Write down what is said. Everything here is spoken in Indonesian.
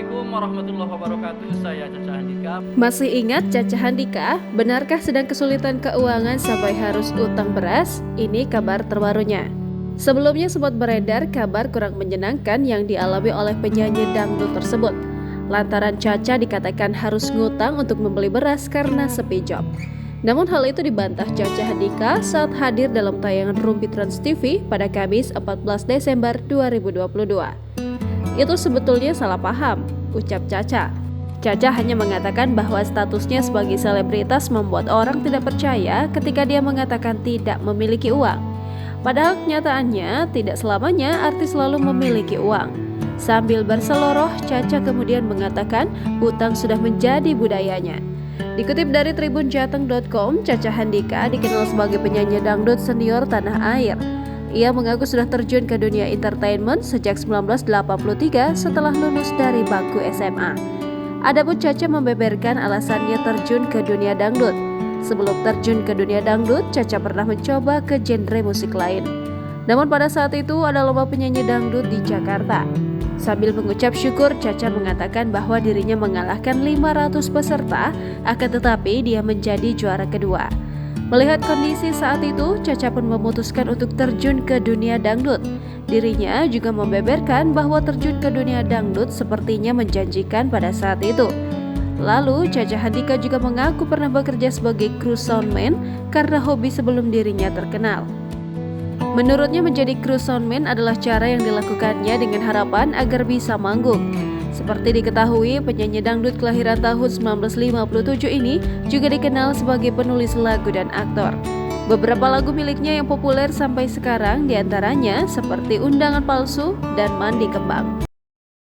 Assalamualaikum warahmatullahi wabarakatuh. Saya Caca Handika. Masih ingat Caca Handika? Benarkah sedang kesulitan keuangan sampai harus utang beras? Ini kabar terbarunya. Sebelumnya sempat beredar kabar kurang menyenangkan yang dialami oleh penyanyi dangdut tersebut. Lantaran Caca dikatakan harus ngutang untuk membeli beras karena sepi job. Namun hal itu dibantah Caca Handika saat hadir dalam tayangan Rumpi Trans TV pada Kamis 14 Desember 2022. Itu sebetulnya salah paham, ucap Caca. Caca hanya mengatakan bahwa statusnya sebagai selebritas membuat orang tidak percaya ketika dia mengatakan tidak memiliki uang. Padahal kenyataannya tidak selamanya artis selalu memiliki uang. Sambil berseloroh, Caca kemudian mengatakan utang sudah menjadi budayanya. Dikutip dari tribunjateng.com, Caca Handika dikenal sebagai penyanyi dangdut senior tanah air. Ia mengaku sudah terjun ke dunia entertainment sejak 1983 setelah lulus dari bangku SMA. Adapun Caca membeberkan alasannya terjun ke dunia dangdut. Sebelum terjun ke dunia dangdut, Caca pernah mencoba ke genre musik lain. Namun pada saat itu ada lomba penyanyi dangdut di Jakarta. Sambil mengucap syukur, Caca mengatakan bahwa dirinya mengalahkan 500 peserta, akan tetapi dia menjadi juara kedua. Melihat kondisi saat itu, Caca pun memutuskan untuk terjun ke dunia dangdut. Dirinya juga membeberkan bahwa terjun ke dunia dangdut sepertinya menjanjikan pada saat itu. Lalu, Caca Handika juga mengaku pernah bekerja sebagai kru soundman karena hobi sebelum dirinya terkenal. Menurutnya menjadi kru soundman adalah cara yang dilakukannya dengan harapan agar bisa manggung. Seperti diketahui, penyanyi dangdut kelahiran tahun 1957 ini juga dikenal sebagai penulis lagu dan aktor. Beberapa lagu miliknya yang populer sampai sekarang diantaranya seperti Undangan Palsu dan Mandi Kembang.